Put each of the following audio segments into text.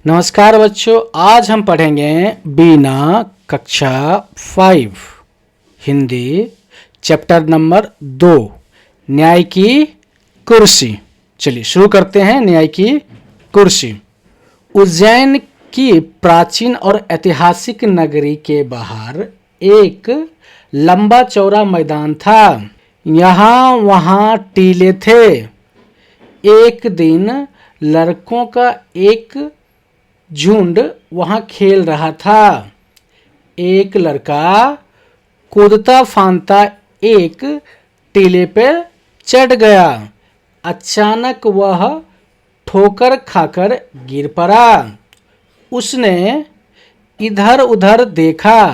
नमस्कार बच्चों, आज हम पढ़ेंगे बीना कक्षा 5 हिंदी चैप्टर नंबर 2 न्याय की कुर्सी। चलिए शुरू करते हैं। न्याय की कुर्सी। उज्जैन की प्राचीन और ऐतिहासिक नगरी के बाहर एक लंबा चौड़ा मैदान था। यहाँ वहाँ टीले थे। एक दिन लड़कों का एक झुंड वहां खेल रहा था। एक लड़का कूदता फांदता एक टीले पर चढ़ गया। अचानक वह ठोकर खाकर गिर पड़ा। उसने इधर उधर देखा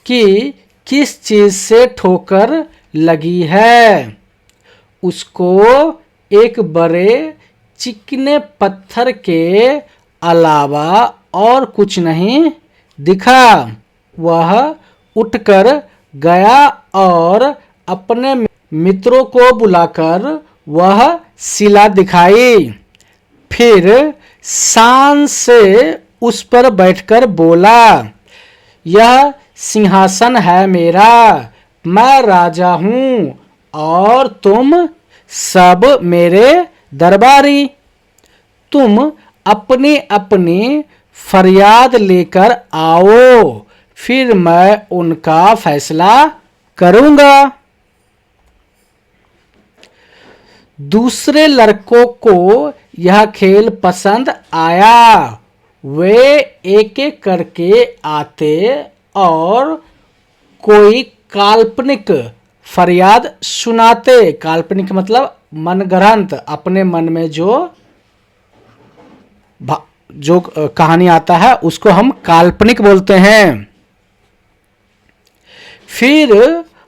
कि किस चीज से ठोकर लगी है। उसको एक बड़े चिकने पत्थर के अलावा और कुछ नहीं दिखा। वह उठकर गया और अपने मित्रों को बुलाकर वह शिला दिखाई। फिर शान से उस पर बैठकर बोला, यह सिंहासन है मेरा, मैं राजा हूँ और तुम सब मेरे दरबारी। तुम अपनी अपनी फरियाद लेकर आओ, फिर मैं उनका फैसला करूंगा। दूसरे लड़कों को यह खेल पसंद आया। वे एक एक करके आते और कोई काल्पनिक फरियाद सुनाते। काल्पनिक मतलब मनगढ़ंत, अपने मन में जो कहानी आता है उसको हम काल्पनिक बोलते हैं। फिर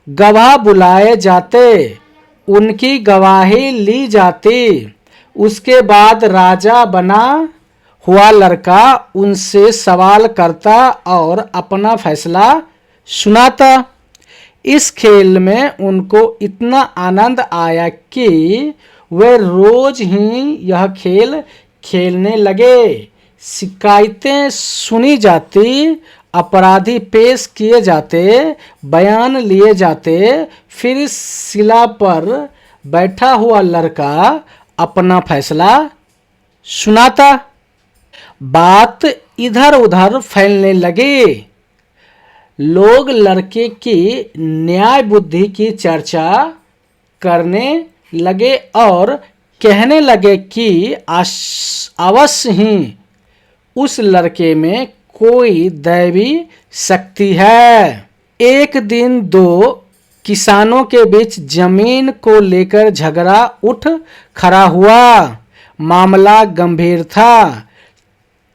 गवाह बुलाए जाते, उनकी गवाही ली जाती। उसके बाद राजा बना हुआ लड़का उनसे सवाल करता और अपना फैसला सुनाता। इस खेल में उनको इतना आनंद आया कि वे रोज ही यह खेल खेलने लगे। शिकायतें सुनी जाती, अपराधी पेश किए जाते, बयान लिए जाते। फिर शिला पर बैठा हुआ लड़का अपना फैसला सुनाता। बात इधर उधर फैलने लगी। लोग लड़के की न्याय बुद्धि की चर्चा करने लगे और कहने लगे कि अवश्य ही उस लड़के में कोई दैवी शक्ति है। एक दिन दो किसानों के बीच जमीन को लेकर झगड़ा उठ खड़ा हुआ। मामला गंभीर था।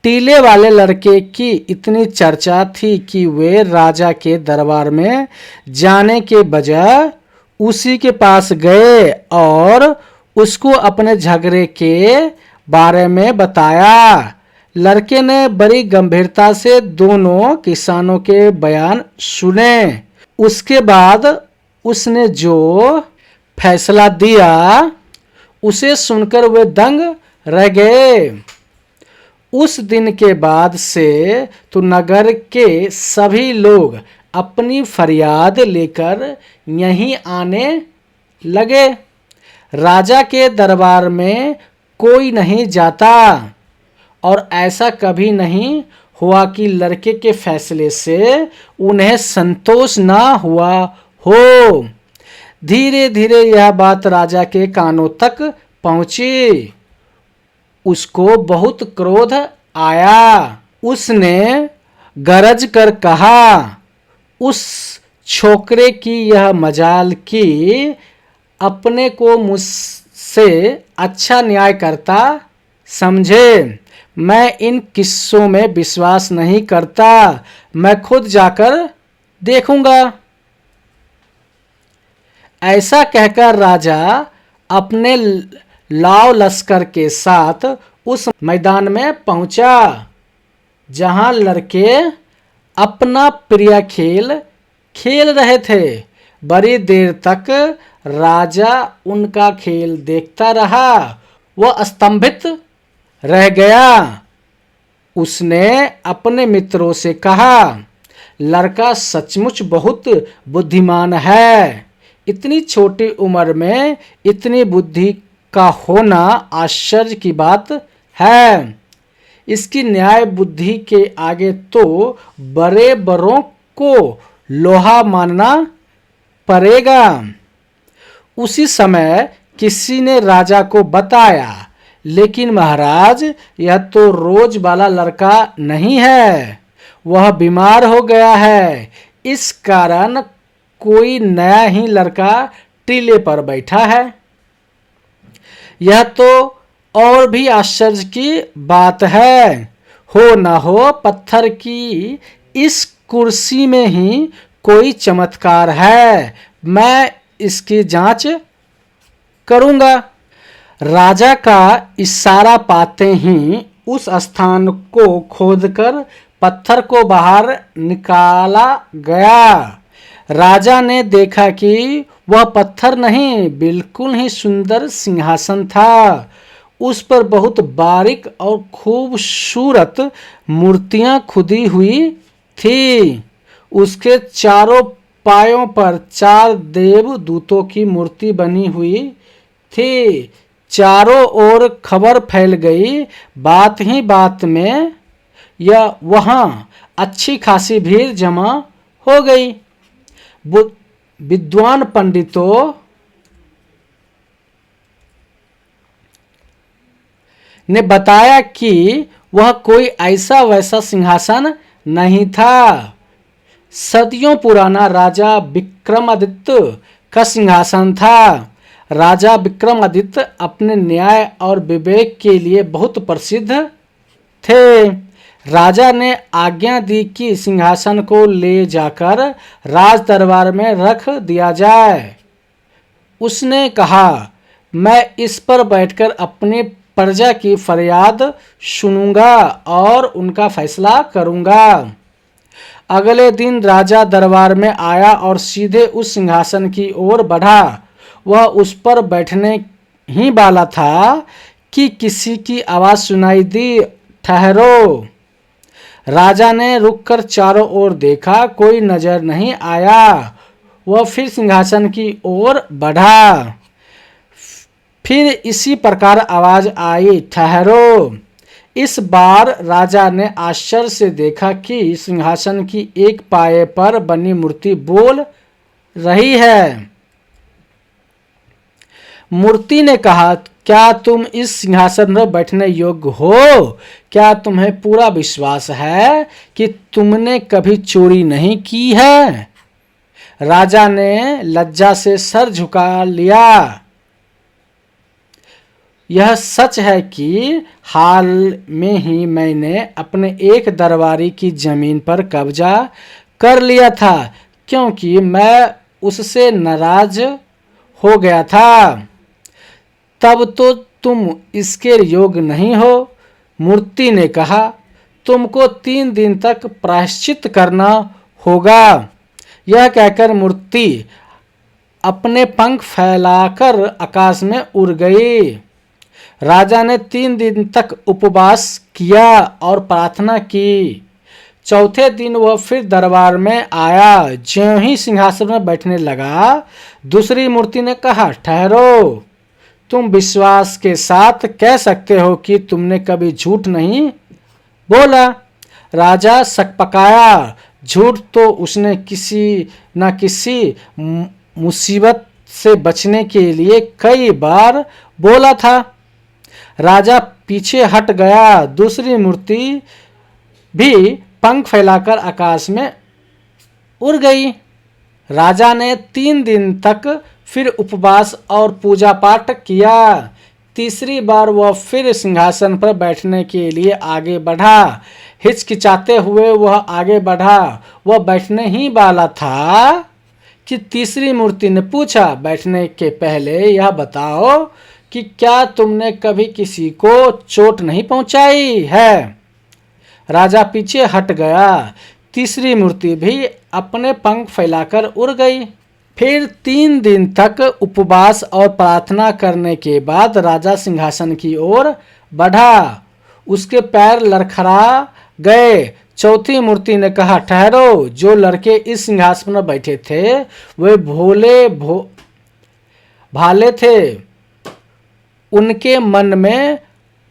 टीले वाले लड़के की इतनी चर्चा थी कि वे राजा के दरबार में जाने के बजाय उसी के पास गए और उसको अपने झगड़े के बारे में बताया। लड़के ने बड़ी गंभीरता से दोनों किसानों के बयान सुने। उसके बाद उसने जो फैसला दिया उसे सुनकर वे दंग रह गए। उस दिन के बाद से तो नगर के सभी लोग अपनी फरियाद लेकर यहीं आने लगे। राजा के दरबार में कोई नहीं जाता और ऐसा कभी नहीं हुआ कि लड़के के फैसले से उन्हें संतोष ना हुआ हो। धीरे धीरे यह बात राजा के कानों तक पहुंची। उसको बहुत क्रोध आया। उसने गरज कर कहा, उस छोकरे की यह मजाल कि अपने को मुझसे अच्छा न्याय करता समझे। मैं इन किस्सों में विश्वास नहीं करता। मैं खुद जाकर देखूंगा। ऐसा कहकर राजा अपने लाव लश्कर के साथ उस मैदान में पहुंचा जहां लड़के अपना प्रिय खेल खेल रहे थे। बड़ी देर तक राजा उनका खेल देखता रहा। वह स्तंभित रह गया। उसने अपने मित्रों से कहा, लड़का सचमुच बहुत बुद्धिमान है। इतनी छोटी उम्र में इतनी बुद्धि का होना आश्चर्य की बात है। इसकी न्याय बुद्धि के आगे तो बड़े बड़ों को लोहा मानना पड़ेगा। उसी समय किसी ने राजा को बताया, लेकिन महाराज, यह तो रोज वाला लड़का नहीं है, वह बीमार हो गया है। इस कारण कोई नया ही लड़का टीले पर बैठा है। यह तो और भी आश्चर्य की बात है। हो न हो पत्थर की इस कुर्सी में ही कोई चमत्कार है। मैं इसकी जांच करूंगा। राजा का इशारा पाते ही उस स्थान को खोदकर पत्थर को बाहर निकाला गया। राजा ने देखा कि वह पत्थर नहीं, बिल्कुल ही सुंदर सिंहासन था। उस पर बहुत बारीक और खूबसूरत मूर्तियां खुदी हुई थी। उसके चारों पायों पर 4 देवदूतों की मूर्ति बनी हुई थी। चारों ओर खबर फैल गई। बात ही बात में यह वहां अच्छी खासी भीड़ जमा हो गई। विद्वान पंडितों ने बताया कि वह कोई ऐसा वैसा सिंहासन नहीं था। सदियों पुराना राजा विक्रमादित्य का सिंहासन था। राजा विक्रमादित्य अपने न्याय और विवेक के लिए बहुत प्रसिद्ध थे। राजा ने आज्ञा दी कि सिंहासन को ले जाकर राज दरबार में रख दिया जाए। उसने कहा, मैं इस पर बैठकर अपनी प्रजा की फरियाद सुनूंगा और उनका फैसला करूंगा। अगले दिन राजा दरबार में आया और सीधे उस सिंहासन की ओर बढ़ा। वह उस पर बैठने ही वाला था कि किसी की आवाज सुनाई दी, ठहरो। राजा ने रुककर चारों ओर देखा, कोई नजर नहीं आया। वह फिर सिंहासन की ओर बढ़ा। फिर इसी प्रकार आवाज आई, ठहरो। इस बार राजा ने आश्चर्य से देखा कि सिंहासन की एक पाये पर बनी मूर्ति बोल रही है। मूर्ति ने कहा, क्या तुम इस सिंहासन पर बैठने योग्य हो? क्या तुम्हें पूरा विश्वास है कि तुमने कभी चोरी नहीं की है? राजा ने लज्जा से सर झुका लिया। यह सच है कि हाल में ही मैंने अपने एक दरबारी की जमीन पर कब्जा कर लिया था, क्योंकि मैं उससे नाराज हो गया था। तब तो तुम इसके योग्य नहीं हो। मूर्ति ने कहा, तुमको 3 दिन तक प्रायश्चित करना होगा। यह कहकर मूर्ति अपने पंख फैलाकर आकाश में उड़ गई। राजा ने 3 दिन तक उपवास किया और प्रार्थना की। चौथे दिन वह फिर दरबार में आया। ज्यों ही सिंहासन में बैठने लगा, दूसरी मूर्ति ने कहा, ठहरो। तुम विश्वास के साथ कह सकते हो कि तुमने कभी झूठ नहीं बोला। राजा सकपकाया। झूठ तो उसने किसी न किसी मुसीबत से बचने के लिए कई बार बोला था। राजा पीछे हट गया। दूसरी मूर्ति भी पंख फैलाकर आकाश में उड़ गई। राजा ने 3 दिन तक फिर उपवास और पूजा पाठ किया। तीसरी बार वह फिर सिंहासन पर बैठने के लिए आगे बढ़ा। हिचकिचाते हुए वह आगे बढ़ा। वह बैठने ही वाला था कि तीसरी मूर्ति ने पूछा, बैठने के पहले यह बताओ कि क्या तुमने कभी किसी को चोट नहीं पहुंचाई है? राजा पीछे हट गया। तीसरी मूर्ति भी अपने पंख फैलाकर उड़ गई। फिर 3 दिन तक उपवास और प्रार्थना करने के बाद राजा सिंहासन की ओर बढ़ा। उसके पैर लड़खड़ा गए। चौथी मूर्ति ने कहा, ठहरो, जो लड़के इस सिंहासन पर बैठे थे वे भाले थे, उनके मन में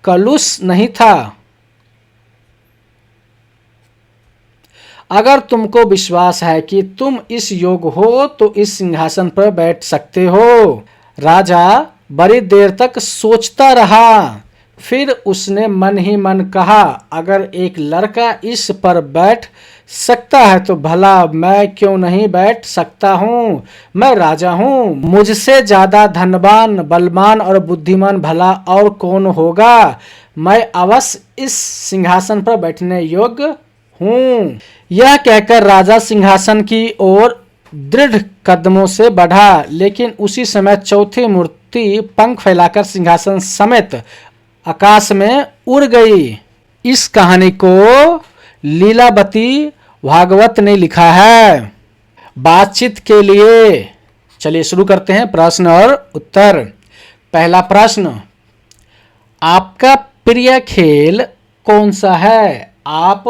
कलुष नहीं था। अगर तुमको विश्वास है कि तुम इस योग्य हो तो इस सिंहासन पर बैठ सकते हो। राजा बड़ी देर तक सोचता रहा, फिर उसने मन ही मन कहा, अगर एक लड़का इस पर बैठ सकता है तो भला मैं क्यों नहीं बैठ सकता हूँ। मैं राजा हूँ, मुझसे ज्यादा धनवान, बलवान और बुद्धिमान भला और कौन होगा। मैं अवश्य इस सिंहासन पर बैठने योग्य हूँ। यह कहकर राजा सिंहासन की ओर दृढ़ कदमों से बढ़ा, लेकिन उसी समय चौथी मूर्ति पंख फैलाकर सिंहासन समेत आकाश में उड़ गई। इस कहानी को लीलावती भागवत ने लिखा है। बातचीत के लिए चलिए शुरू करते हैं प्रश्न और उत्तर। पहला प्रश्न, आपका प्रिय खेल कौन सा है? आप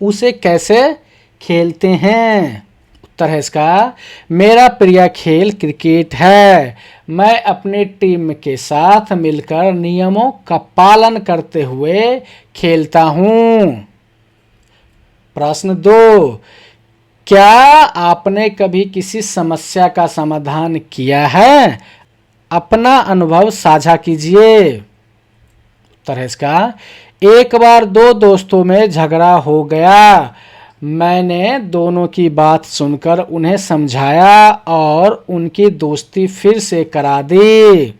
उसे कैसे खेलते हैं? उत्तर है इसका, मेरा प्रिय खेल क्रिकेट है। मैं अपनी टीम के साथ मिलकर नियमों का पालन करते हुए खेलता हूँ। प्रश्न 2, क्या आपने कभी किसी समस्या का समाधान किया है? अपना अनुभव साझा कीजिए। उत्तर है इसका, एक बार दो दोस्तों में झगड़ा हो गया। मैंने दोनों की बात सुनकर उन्हें समझाया और उनकी दोस्ती फिर से करा दी।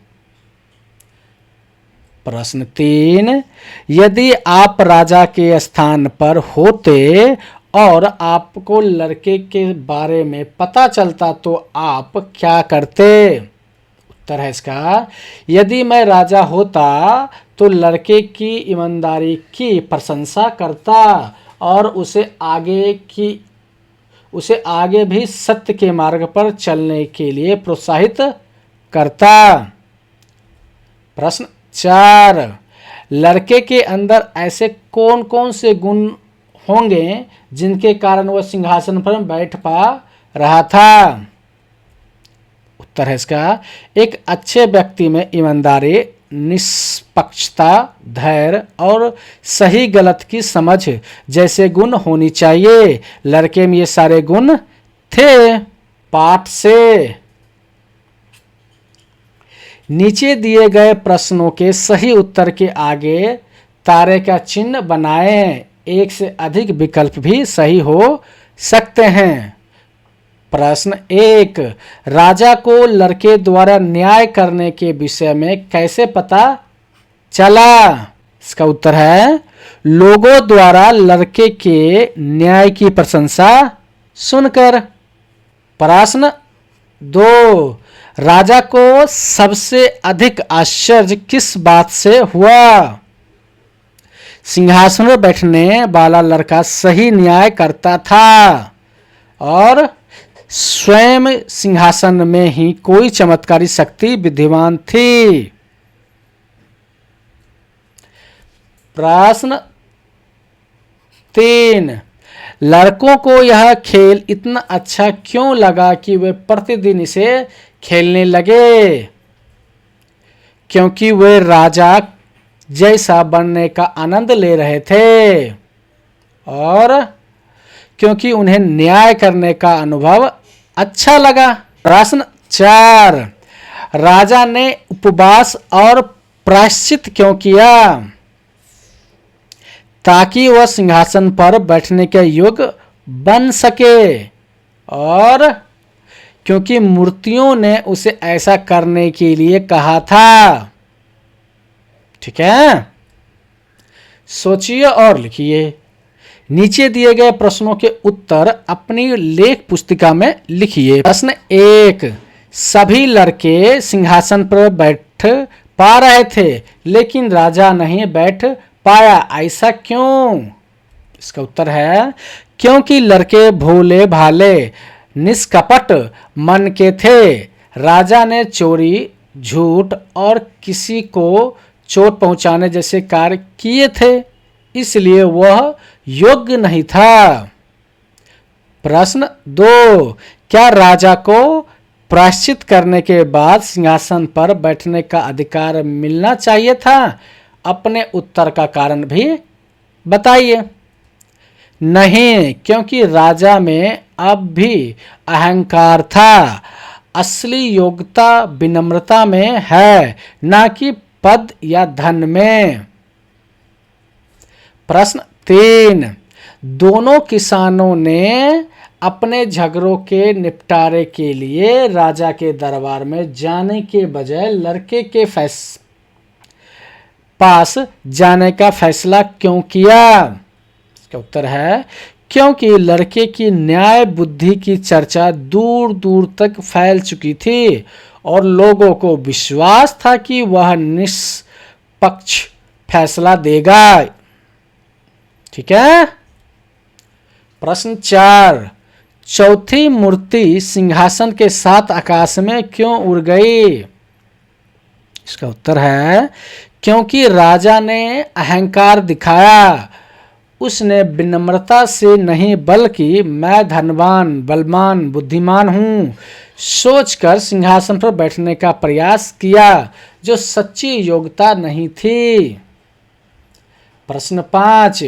प्रश्न 3, यदि आप राजा के स्थान पर होते और आपको लड़के के बारे में पता चलता तो आप क्या करते? उत्तर है इसका, यदि मैं राजा होता तो लड़के की ईमानदारी की प्रशंसा करता और उसे आगे भी सत्य के मार्ग पर चलने के लिए प्रोत्साहित करता। प्रश्न 4, लड़के के अंदर ऐसे कौन कौन से गुण होंगे जिनके कारण वह सिंहासन पर बैठ पा रहा था? उत्तर है इसका, एक अच्छे व्यक्ति में ईमानदारी, निष्पक्षता, धैर्य और सही गलत की समझ जैसे गुण होनी चाहिए। लड़के में ये सारे गुण थे। पाठ से नीचे दिए गए प्रश्नों के सही उत्तर के आगे तारे का चिन्ह बनाएं। एक से अधिक विकल्प भी सही हो सकते हैं। प्रश्न 1, राजा को लड़के द्वारा न्याय करने के विषय में कैसे पता चला? इसका उत्तर है, लोगों द्वारा लड़के के न्याय की प्रशंसा सुनकर। प्रश्न 2, राजा को सबसे अधिक आश्चर्य किस बात से हुआ? सिंहासन पर बैठने वाला लड़का सही न्याय करता था और स्वयं सिंहासन में ही कोई चमत्कारी शक्ति विद्यमान थी। प्रश्न 3, लड़कों को यह खेल इतना अच्छा क्यों लगा कि वे प्रतिदिन इसे खेलने लगे? क्योंकि वे राजा जैसा बनने का आनंद ले रहे थे और क्योंकि उन्हें न्याय करने का अनुभव अच्छा लगा। प्रश्न 4, राजा ने उपवास और प्रायश्चित क्यों किया? ताकि वह सिंहासन पर बैठने के योग्य बन सके और क्योंकि मूर्तियों ने उसे ऐसा करने के लिए कहा था। ठीक है, सोचिए और लिखिए। नीचे दिए गए प्रश्नों के उत्तर अपनी लेख पुस्तिका में लिखिए। प्रश्न 1, सभी लड़के सिंहासन पर बैठ पा रहे थे लेकिन राजा नहीं बैठ पाया, ऐसा क्यों? इसका उत्तर है, क्योंकि लड़के भोले भाले निष्कपट मन के थे। राजा ने चोरी, झूठ और किसी को चोट पहुंचाने जैसे कार्य किए थे, इसलिए वह योग्य नहीं था। प्रश्न 2, क्या राजा को प्रायश्चित करने के बाद सिंहासन पर बैठने का अधिकार मिलना चाहिए था? अपने उत्तर का कारण भी बताइए। नहीं, क्योंकि राजा में अब भी अहंकार था। असली योग्यता विनम्रता में है, ना कि पद या धन में। प्रश्न 3, दोनों किसानों ने अपने झगड़ों के निपटारे के लिए राजा के दरबार में जाने के बजाय लड़के के पास जाने का फैसला क्यों किया? इसका उत्तर है क्योंकि लड़के की न्याय बुद्धि की चर्चा दूर दूर तक फैल चुकी थी और लोगों को विश्वास था कि वह निष्पक्ष फैसला देगा। ठीक है। प्रश्न 4, चौथी मूर्ति सिंहासन के साथ आकाश में क्यों उड़ गई? इसका उत्तर है क्योंकि राजा ने अहंकार दिखाया। उसने विनम्रता से नहीं बल्कि मैं धनवान, बलवान, बुद्धिमान हूं सोचकर सिंहासन पर बैठने का प्रयास किया, जो सच्ची योग्यता नहीं थी। प्रश्न 5,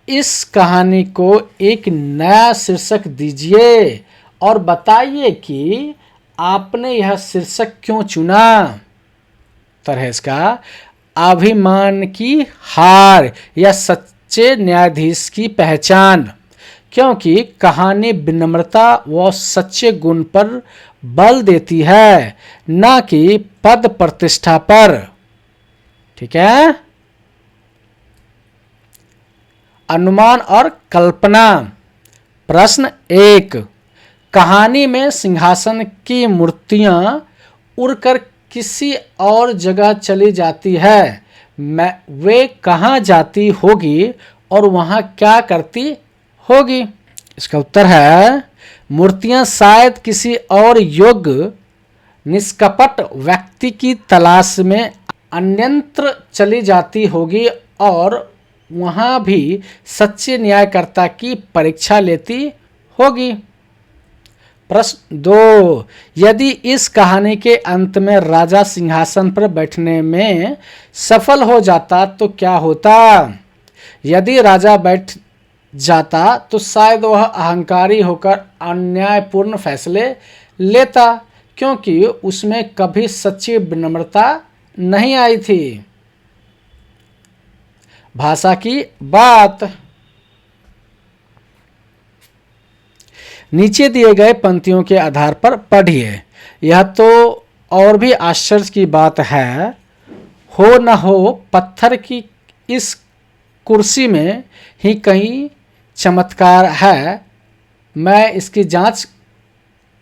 इस कहानी को एक नया शीर्षक दीजिए और बताइए कि आपने यह शीर्षक क्यों चुना। उत्तर है इसका अभिमान की हार या सच्चे न्यायाधीश की पहचान, क्योंकि कहानी विनम्रता व सच्चे गुण पर बल देती है, ना कि पद प्रतिष्ठा पर। ठीक है। अनुमान और कल्पना। प्रश्न 1, कहानी में सिंहासन की मूर्तियां उड़कर किसी और जगह चली जाती है। वे कहाँ जाती होगी और वहाँ क्या करती होगी? इसका उत्तर है मूर्तियां शायद किसी और योग्य निष्कपट व्यक्ति की तलाश में अन्यत्र चली जाती होगी और वहाँ भी सच्चे न्यायकर्ता की परीक्षा लेती होगी। प्रश्न 2, यदि इस कहानी के अंत में राजा सिंहासन पर बैठने में सफल हो जाता तो क्या होता? यदि राजा बैठ जाता तो शायद वह अहंकारी होकर अन्यायपूर्ण फैसले लेता, क्योंकि उसमें कभी सच्ची विनम्रता नहीं आई थी। भाषा की बात। नीचे दिए गए पंक्तियों के आधार पर पढ़िए। यह तो और भी आश्चर्य की बात है, हो न हो पत्थर की इस कुर्सी में ही कहीं चमत्कार है, मैं इसकी जांच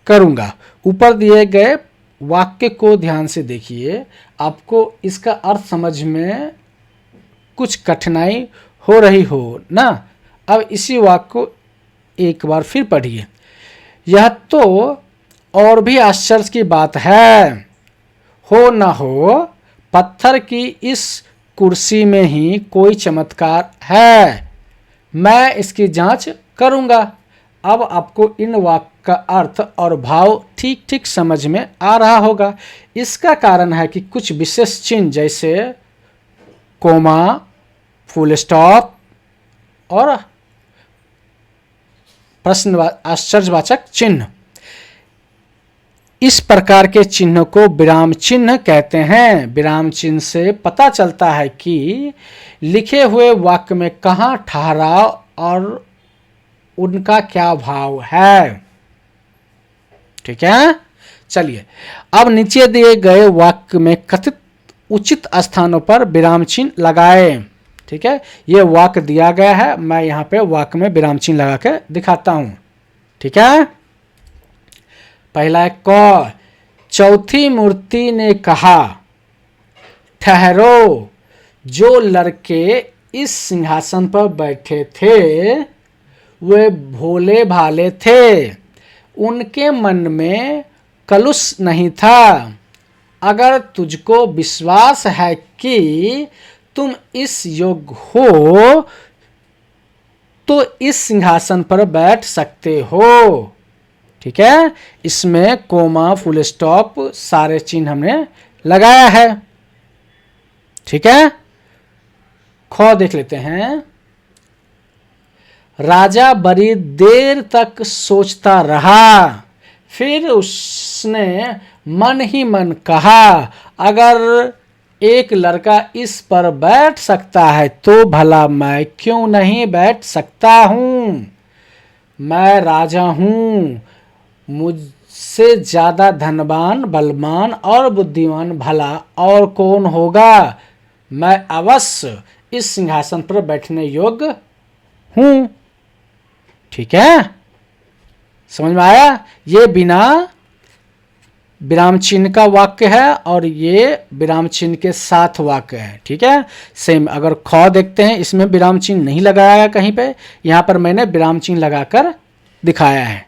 करूंगा। ऊपर दिए गए वाक्य को ध्यान से देखिए, आपको इसका अर्थ समझ में कुछ कठिनाई हो रही हो ना। अब इसी वाक्य को एक बार फिर पढ़िए। यह तो और भी आश्चर्य की बात है, हो न हो पत्थर की इस कुर्सी में ही कोई चमत्कार है, मैं इसकी जांच करूंगा। अब आपको इन वाक्य का अर्थ और भाव ठीक ठीक समझ में आ रहा होगा। इसका कारण है कि कुछ विशेष चिन्ह जैसे कोमा, फुल स्टॉप और प्रश्न आश्चर्यवाचक चिन्ह, इस प्रकार के चिन्ह को विराम चिन्ह कहते हैं। विराम चिन्ह से पता चलता है कि लिखे हुए वाक्य में कहाँ ठहराव और उनका क्या भाव है। ठीक है। चलिए अब नीचे दिए गए वाक्य में कथित उचित स्थानों पर विराम चिन्ह लगाएं। ठीक है, ये वाक्य दिया गया है, मैं यहाँ पे वाक्य में विराम चिन्ह लगा के दिखाता हूँ। ठीक है। पहला है क, चौथी मूर्ति ने कहा, ठहरो, जो लड़के इस सिंहासन पर बैठे थे वे भोले भाले थे, उनके मन में कलुष नहीं था। अगर तुझको विश्वास है कि तुम इस योग्य हो तो इस सिंहासन पर बैठ सकते हो। ठीक है, इसमें कोमा, फुल स्टॉप, सारे चिन्ह हमने लगाया है। ठीक है, ख देख लेते हैं। राजा बड़ी देर तक सोचता रहा, फिर उसने मन ही मन कहा, अगर एक लड़का इस पर बैठ सकता है तो भला मैं क्यों नहीं बैठ सकता हूं। मैं राजा हूं, मुझसे ज्यादा धनवान, बलवान और बुद्धिमान भला और कौन होगा। मैं अवश्य इस सिंहासन पर बैठने योग्य हूं। ठीक है, समझ में आया। ये बिना विराम चिन्ह का वाक्य है और ये विराम चिन्ह के साथ वाक्य है। ठीक है, सेम। अगर ख देखते हैं, इसमें विराम चिन्ह नहीं लगाया है कहीं पे, यहां पर मैंने विराम चिन्ह लगाकर दिखाया है।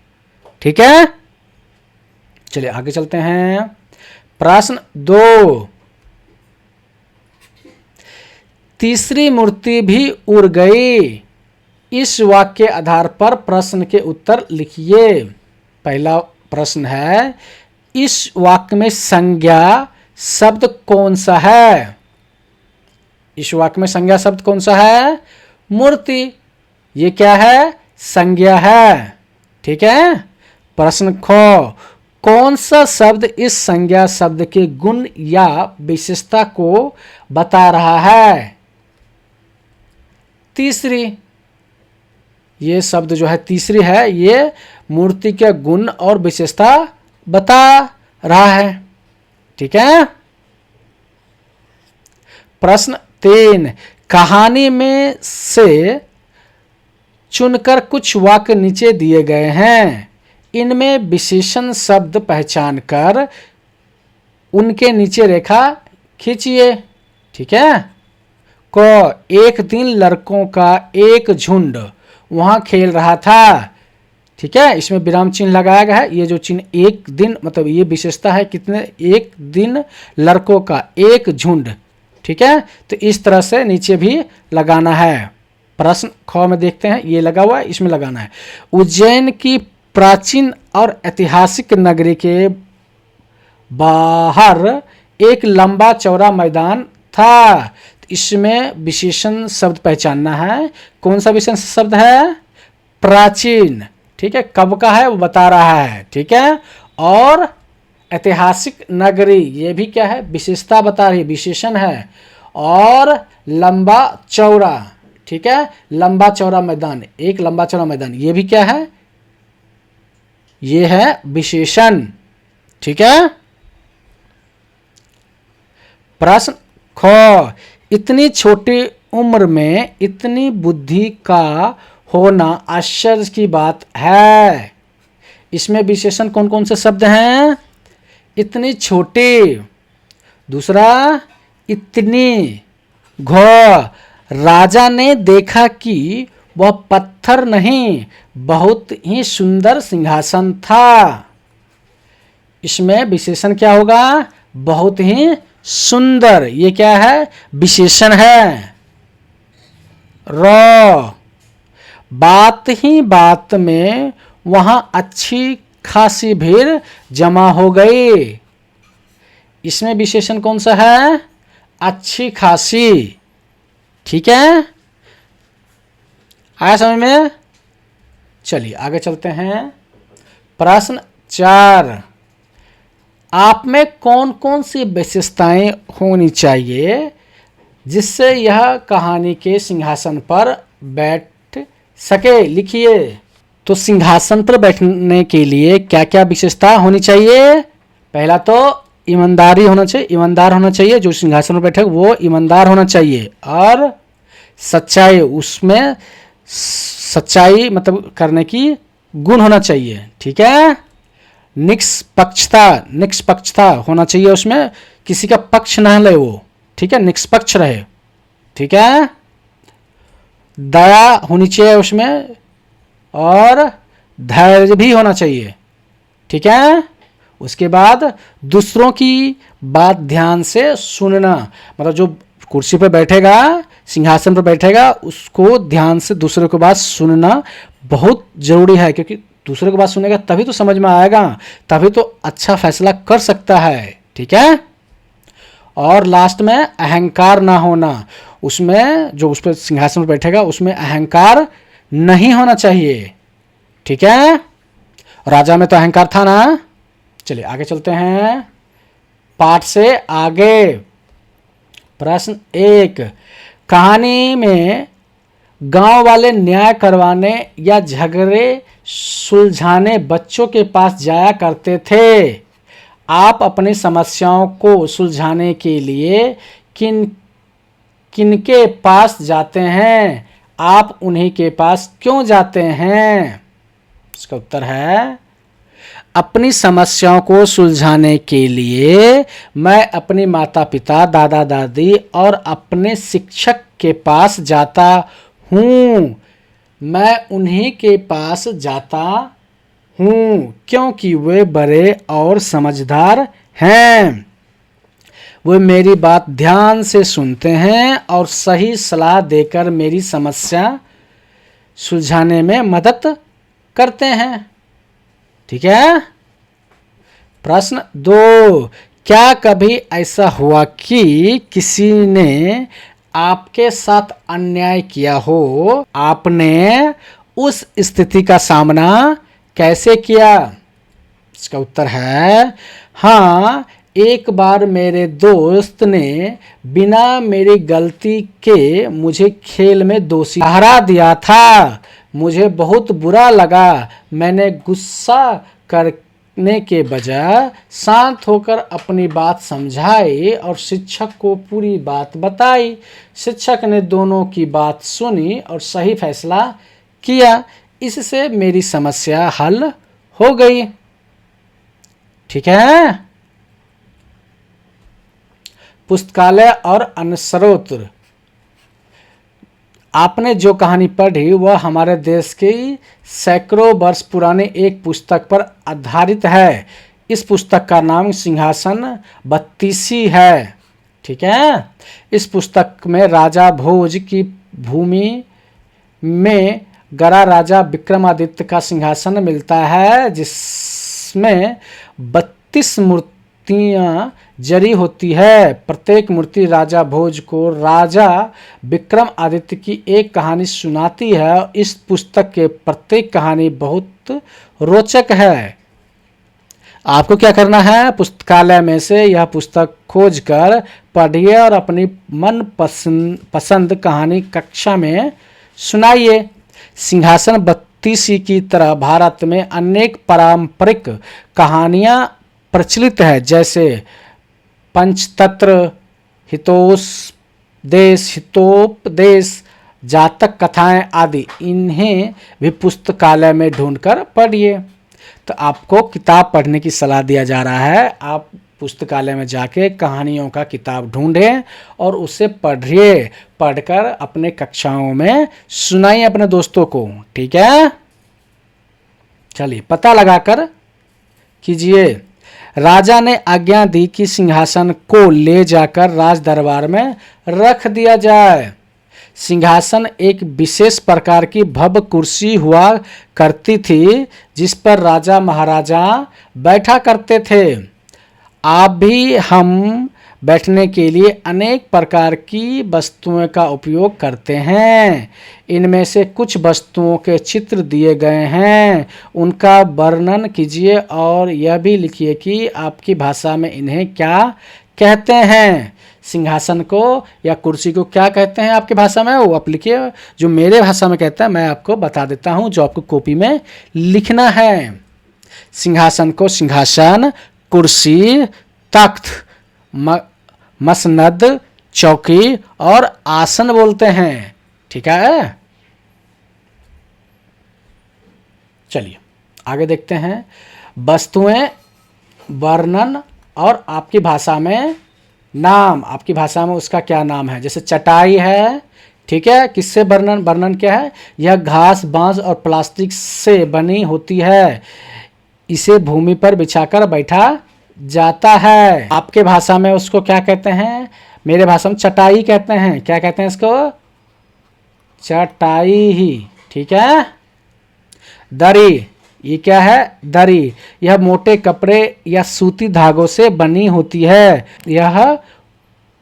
ठीक है, चलिए आगे चलते हैं। प्रश्न 2, तीसरी मूर्ति भी उड़ गई। इस वाक्य के आधार पर प्रश्न के उत्तर लिखिए। पहला प्रश्न है, इस वाक्य में संज्ञा शब्द कौन सा है। इस वाक्य में संज्ञा शब्द कौन सा है? मूर्ति। ये क्या है? संज्ञा है। ठीक है। प्रश्न ख, कौन सा शब्द इस संज्ञा शब्द के गुण या विशेषता को बता रहा है? तीसरी। ये शब्द जो है तीसरी है, ये मूर्ति के गुण और विशेषता बता रहा है। ठीक है। प्रश्न 3, कहानी में से चुनकर कुछ वाक्य नीचे दिए गए हैं। इनमें विशेषण शब्द पहचान कर उनके नीचे रेखा खींचिए। ठीक है। क, एक दिन लड़कों का एक झुंड वहां खेल रहा था। ठीक है, इसमें विराम चिन्ह लगाया गया है। ये जो चिन्ह एक दिन, मतलब ये विशेषता है कितने, एक दिन लड़कों का एक झुंड। ठीक है, तो इस तरह से नीचे भी लगाना है। प्रश्न ख में देखते हैं, ये लगा हुआ है, इसमें लगाना है। उज्जैन की प्राचीन और ऐतिहासिक नगरी के बाहर एक लंबा चौड़ा मैदान था। इसमें विशेषण शब्द पहचानना है। कौन सा विशेषण शब्द है? प्राचीन। ठीक है, कब का है वो बता रहा है। ठीक है, और ऐतिहासिक नगरी, ये भी क्या है? विशेषता बता रही है, विशेषण है। और लंबा चौड़ा, ठीक है, लंबा चौड़ा मैदान, एक लंबा चौड़ा मैदान, ये भी क्या है? ये है विशेषण। ठीक है। प्रश्न ख, इतनी छोटी उम्र में इतनी बुद्धि का होना आश्चर्य की बात है। इसमें विशेषण कौन कौन से शब्द हैं? इतनी छोटी, दूसरा इतनी। घ, राजा ने देखा कि वह पत्थर नहीं बहुत ही सुंदर सिंहासन था। इसमें विशेषण क्या होगा? बहुत ही सुंदर। ये क्या है? विशेषण है। र, बात ही बात में वहां अच्छी खासी भीड़ जमा हो गई। इसमें विशेषण कौन सा है? अच्छी खासी। ठीक है, आया समझ में? चलिए आगे चलते हैं। प्रश्न 4, आप में कौन कौन सी विशेषताएं होनी चाहिए जिससे यह कहानी के सिंहासन पर बैठ सके? लिखिए। तो सिंहासन पर बैठने के लिए क्या क्या विशेषता होनी चाहिए? पहला तो ईमानदारी होना चाहिए, ईमानदार होना चाहिए। जो सिंहासन पर बैठे वो ईमानदार होना चाहिए। और सच्चाई, उसमें सच्चाई मतलब करने की गुण होना चाहिए। ठीक है। निष्पक्षता, निष्पक्षता होना चाहिए, उसमें किसी का पक्ष ना ले वो। ठीक है, निष्पक्ष रहे। ठीक है। दया होनी चाहिए उसमें, और धैर्य भी होना चाहिए। ठीक है, उसके बाद दूसरों की बात ध्यान से सुनना, मतलब जो कुर्सी पर बैठेगा, सिंहासन पर बैठेगा, उसको ध्यान से दूसरों की बात सुनना बहुत ज़रूरी है, क्योंकि दूसरों की बात सुनेगा तभी तो समझ में आएगा, तभी तो अच्छा फैसला कर सकता है। ठीक है। और लास्ट में अहंकार ना होना, उसमें जो उस पर सिंहासन पर बैठेगा उसमें अहंकार नहीं होना चाहिए। ठीक है। राजा में तो अहंकार था ना। चलिए आगे चलते हैं पाठ से आगे। प्रश्न 1, कहानी में गांव वाले न्याय करवाने या झगड़े सुलझाने बच्चों के पास जाया करते थे। आप अपनी समस्याओं को सुलझाने के लिए किनके पास जाते हैं? आप उन्हीं के पास क्यों जाते हैं? इसका उत्तर है, अपनी समस्याओं को सुलझाने के लिए मैं अपने माता पिता, दादा दादी और अपने शिक्षक के पास जाता हूँ। मैं उन्हीं के पास जाता हूँ क्योंकि वे बड़े और समझदार हैं। वे मेरी बात ध्यान से सुनते हैं और सही सलाह देकर मेरी समस्या सुलझाने में मदद करते हैं। ठीक है। प्रश्न 2, क्या कभी ऐसा हुआ कि किसी ने आपके साथ अन्याय किया हो? आपने उस स्थिति का सामना कैसे किया? इसका उत्तर है, हाँ, एक बार मेरे दोस्त ने बिना मेरी गलती के मुझे खेल में दोषी ठहरा दिया था। मुझे बहुत बुरा लगा। मैंने गुस्सा करने के बजाय शांत होकर अपनी बात समझाई और शिक्षक को पूरी बात बताई। शिक्षक ने दोनों की बात सुनी और सही फैसला किया। इससे मेरी समस्या हल हो गई। ठीक है। पुस्तकालय और अन्य स्रोत। आपने जो कहानी पढ़ी वह हमारे देश की सैकड़ों वर्ष पुरानी एक पुस्तक पर आधारित है। इस पुस्तक का नाम सिंहासन बत्तीसी है। ठीक है। इस पुस्तक में राजा भोज की भूमि में गड़ा राजा विक्रमादित्य का सिंहासन मिलता है, जिसमें 32 मूर्तियां जरी होती है। प्रत्येक मूर्ति राजा भोज को राजा विक्रमादित्य की एक कहानी सुनाती है। इस पुस्तक के प्रत्येक कहानी बहुत रोचक है। आपको क्या करना है, पुस्तकालय में से यह पुस्तक खोजकर पढ़िए और अपनी मन पसंद कहानी कक्षा में सुनाइए। सिंहासन बत्तीसी की तरह भारत में अनेक पारंपरिक कहानियाँ प्रचलित है, जैसे पंचतंत्र, हितोपदेश, जातक कथाएं आदि। इन्हें भी पुस्तकालय में ढूंढकर पढ़िए। तो आपको किताब पढ़ने की सलाह दिया जा रहा है। आप पुस्तकालय में जाके कहानियों का किताब ढूंढें और उसे पढ़िए। पढ़कर अपने कक्षाओं में सुनाइए अपने दोस्तों को। ठीक है। चलिए पता लगाकर कीजिए। राजा ने आज्ञा दी कि सिंहासन को ले जाकर राज दरबार में रख दिया जाए। सिंहासन एक विशेष प्रकार की भव्य कुर्सी हुआ करती थी, जिस पर राजा महाराजा बैठा करते थे। आप भी हम बैठने के लिए अनेक प्रकार की वस्तुओं का उपयोग करते हैं। इनमें से कुछ वस्तुओं के चित्र दिए गए हैं, उनका वर्णन कीजिए और यह भी लिखिए कि आपकी भाषा में इन्हें क्या कहते हैं। सिंहासन को या कुर्सी को क्या कहते हैं आपकी भाषा में, वो आप लिखिए। जो मेरे भाषा में कहता है मैं आपको बता देता हूँ, जो आपको कॉपी में लिखना है। सिंहासन को सिंहासन, कुर्सी, तख्त, मसनद, चौकी और आसन बोलते हैं। ठीक है। चलिए आगे देखते हैं। वस्तुएं, वर्णन और आपकी भाषा में नाम। आपकी भाषा में उसका क्या नाम है। जैसे चटाई है, ठीक है, किससे वर्णन क्या है, यह घास, बांस और प्लास्टिक से बनी होती है। इसे भूमि पर बिछाकर बैठा जाता है। आपके भाषा में उसको क्या कहते हैं? मेरे भाषा में चटाई कहते हैं। क्या कहते हैं इसको? चटाई ही। ठीक है। दरी, ये क्या है? दरी। यह मोटे कपड़े या सूती धागों से बनी होती है। यह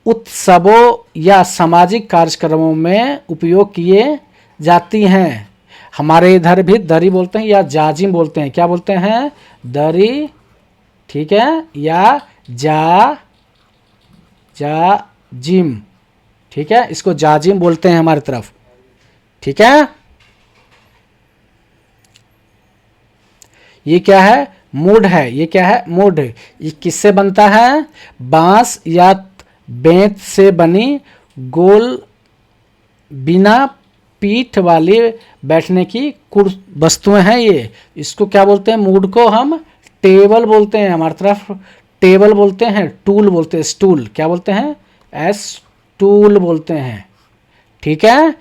उत्सवों या सामाजिक कार्यक्रमों में उपयोग किए जाती हैं। हमारे इधर भी दरी बोलते हैं या जाजिम बोलते हैं। क्या बोलते हैं? दरी, ठीक है, या जाजिम, ठीक है, इसको जाजिम बोलते हैं हमारी तरफ। ठीक है। ये क्या है? मूड है। ये क्या है? मूड। ये किससे बनता है? बांस या बेंत से बनी गोल बिना पीठ वाली बैठने की वस्तुएं हैं ये। इसको क्या बोलते हैं? मूड को हम टेबल बोलते हैं। हमारी तरफ टेबल बोलते हैं, टूल बोलते हैं, स्टूल। क्या बोलते हैं? स्टूल बोलते हैं। ठीक है।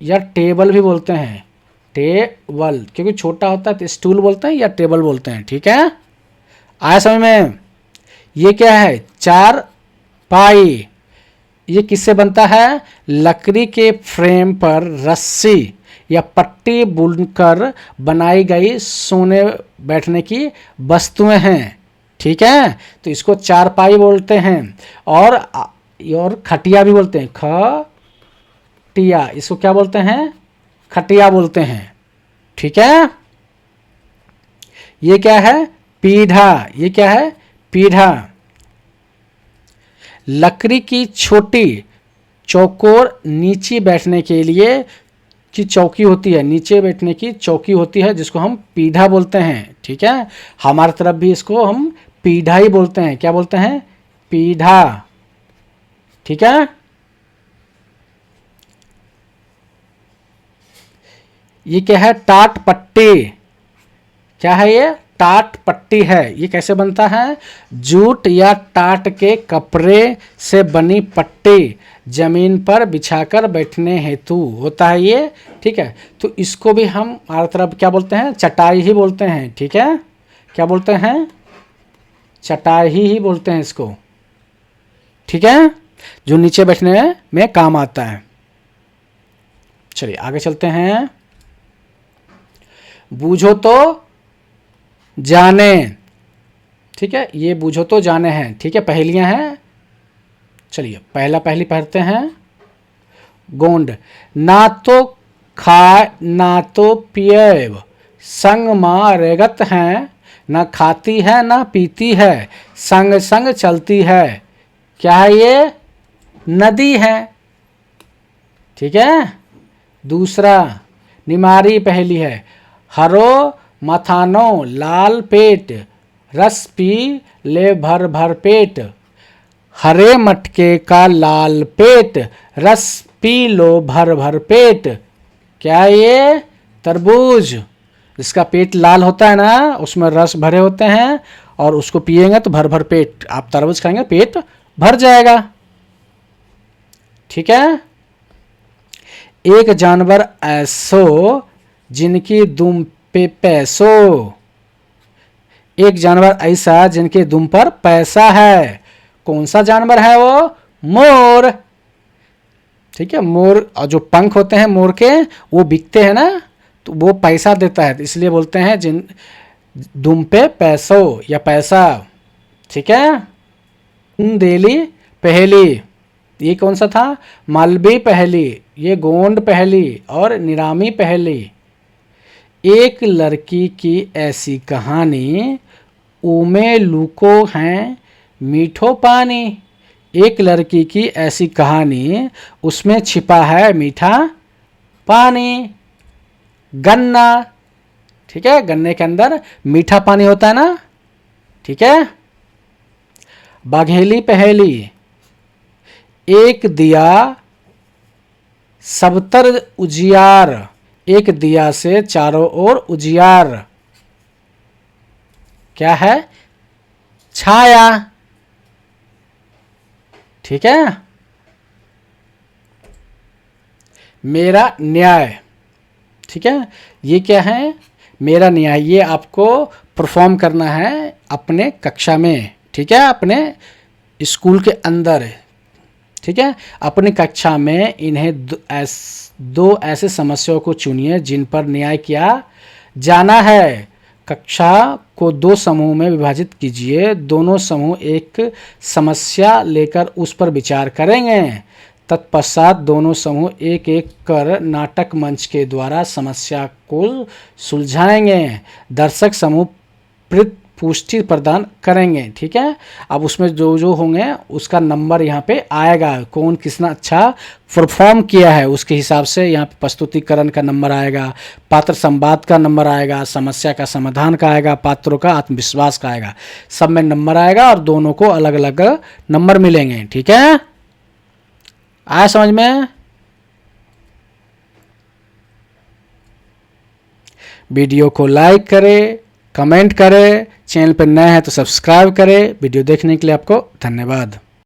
या टेबल भी बोलते हैं, टेबल, क्योंकि छोटा होता है तो स्टूल बोलते हैं या टेबल बोलते हैं। ठीक है। आया समझ में? ये क्या है? चार पाई। ये किससे बनता है? लकड़ी के फ्रेम पर रस्सी या पट्टी बुनकर बनाई गई सोने बैठने की वस्तुएं हैं। ठीक है। तो इसको चारपाई बोलते हैं। और खटिया भी बोलते हैं। खटिया, इसको क्या बोलते हैं? खटिया बोलते हैं। ठीक है। ये क्या है? पीढ़ा। ये क्या है? पीढ़ा। लकड़ी की छोटी चौकोर नीचे बैठने के लिए की चौकी होती है। नीचे बैठने की चौकी होती है जिसको हम पीढ़ा बोलते हैं। ठीक है। हमारी तरफ भी इसको हम पीढ़ा ही बोलते हैं। क्या बोलते हैं? पीढ़ा। ठीक है। ये क्या है? टाट पट्टी। क्या है ये? टाट पट्टी है। ये कैसे बनता है? जूट या टाट के कपड़े से बनी पट्टी जमीन पर बिछाकर बैठने हेतु होता है ये। ठीक है। तो इसको भी हम हमारी तरफ क्या बोलते हैं? चटाई ही बोलते हैं। ठीक है। क्या बोलते हैं? चटाई ही बोलते हैं इसको। ठीक है। जो नीचे बैठने में काम आता है। चलिए आगे चलते हैं। बूझो तो जाने। ठीक है। ये बूझो तो जाने हैं। ठीक है। पहेलियां हैं। चलिए पहली पढ़ते हैं। गोंड। ना तो खाए ना तो पिए, संग माँ रेगत हैं, ना खाती है ना पीती है, संग संग चलती है। क्या है ये? नदी है। ठीक है। दूसरा निमारी पहेली है। हरो मथानो लाल पेट, रस पी ले भर भर पेट। हरे मटके का लाल पेट, रस पी लो भर भर पेट। क्या ये? तरबूज। जिसका पेट लाल होता है ना, उसमें रस भरे होते हैं और उसको पिएंगे तो भर भर पेट। आप तरबूज खाएंगे पेट भर जाएगा। ठीक है। एक जानवर ऐसो जिनकी दुम पे पैसो। एक जानवर ऐसा जिनके दुम पर पैसा है। कौन सा जानवर है वो? मोर। ठीक है। मोर और जो पंख होते हैं मोर के वो बिकते हैं ना, तो वो पैसा देता है, इसलिए बोलते हैं जिन दुम पे पैसो या पैसा। ठीक है। देली पहेली, ये कौन सा था? मालवी पहेली, ये गोंड पहेली और निरामी पहेली। एक लड़की की ऐसी कहानी, ऊमे लूको हैं मीठो पानी। एक लड़की की ऐसी कहानी, उसमें छिपा है मीठा पानी। गन्ना। ठीक है। गन्ने के अंदर मीठा पानी होता है ना। ठीक है। बाघेली पहेली। एक दिया सबतर उजियार, एक दिया से चारों ओर उजियार। क्या है? छाया। ठीक है। मेरा न्याय। ठीक है। ये क्या है? मेरा न्याय ये आपको परफॉर्म करना है अपने कक्षा में, ठीक है, अपने स्कूल के अंदर, ठीक है। अपनी कक्षा में इन्हें दो ऐसे समस्याओं को चुनिए जिन पर न्याय किया जाना है। कक्षा को 2 समूह में विभाजित कीजिए, दोनों समूह एक समस्या लेकर उस पर विचार करेंगे। तत्पश्चात दोनों समूह एक एक कर नाटक मंच के द्वारा समस्या को सुलझाएंगे। दर्शक समूह पुष्टि प्रदान करेंगे, ठीक है। अब उसमें जो जो होंगे उसका नंबर यहाँ पे आएगा, कौन कितना अच्छा परफॉर्म किया है उसके हिसाब से यहाँ पे प्रस्तुतिकरण का नंबर आएगा, पात्र संवाद का नंबर आएगा, समस्या का समाधान का आएगा, पात्रों का आत्मविश्वास का आएगा, सब में नंबर आएगा और दोनों को अलग अलग नंबर मिलेंगे, ठीक है। आया समझ में? वीडियो को लाइक करें, कमेंट करें, चैनल पर नए हैं तो सब्सक्राइब करें। वीडियो देखने के लिए आपको धन्यवाद।